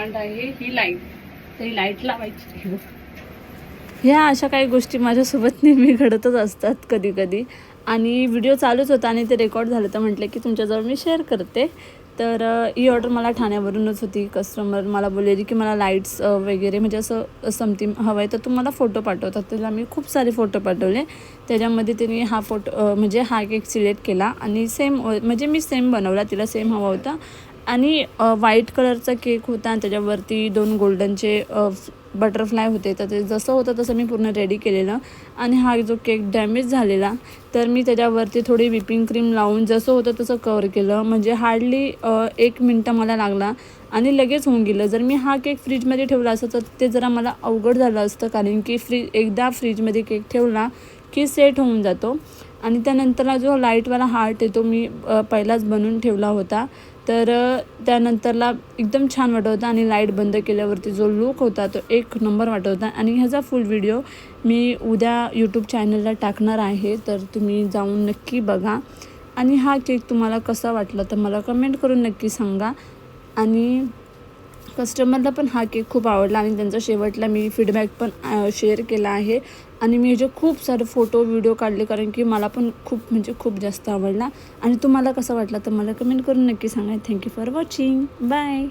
Demand आहे ही light, तरी light लावायची. ह्या अशा काही गोष्टी माझ्यासोबत नेहमी घडतच असतात कधी कधी. आणि व्हिडिओ चालूच होता आणि ते रेकॉर्ड झालं तर म्हटलं की तुमच्याजवळ मी शेअर करते. तर ही ऑर्डर मला ठाण्यावरूनच होती. कस्टमर मला बोललेली की मला लाईट्स वगैरे म्हणजे असं समथिंग हवं आहे तर तुम्हाला फोटो पाठवतात. त्याला मी खूप सारे फोटो पाठवले. त्याच्यामध्ये तिने हा फोटो म्हणजे हा केक सिलेक्ट केला आणि सेम म्हणजे मी सेम बनवला, तिला सेम हवा होता. आणि व्हाईट कलरचा केक होता आणि त्याच्यावरती 2 गोल्डनचे बटरफ्लाय होते. तर ते जसं होतं तसं मी पूर्ण रेडी केलेलं. आणि हा जो केक डॅमेज झालेला तर मी त्याच्यावरती थोडी व्हिपिंग क्रीम लावून जसं होतं तसं कवर केलं. म्हणजे हार्डली 1 मिनटं मला लागला आणि लगेच होऊन गेलं. जर मी हा केक फ्रीजमध्ये ठेवला असतं तर ते जरा मला अवघड झालं असतं, कारण की एकदा फ्रीजमध्ये केक ठेवला की सेट होऊन जातो. आणि त्यानंतरला जो लाईटवाला हार्ट आहे तो मी पहिलाच बनवून ठेवला होता. तर त्यानंतरला एकदम छान वाटत होता आणि लाईट बंद केल्यावरती जो लूक होता तो 1 नंबर वाटत होता. आणि ह्याचा फुल व्हिडिओ मी उद्या यूट्यूब चॅनलला टाकणार आहे, तर तुम्ही जाऊन नक्की बघा. आणि हा केक तुम्हाला कसा वाटला तर मला कमेंट करून नक्की सांगा. आणि कस्टमरला पण हा केक खूप आवडला आणि त्यांचा शेवटला मी फीडबॅक पण शेअर केला आहे. आणि मी ह्याचे खूप सारे फोटो व्हिडिओ काढले, कारण की मला पण खूप जास्त आवडला. आणि तुम्हाला कसा वाटला तर मला कमेंट करून नक्की सांगा. Thank you for watching. बाय.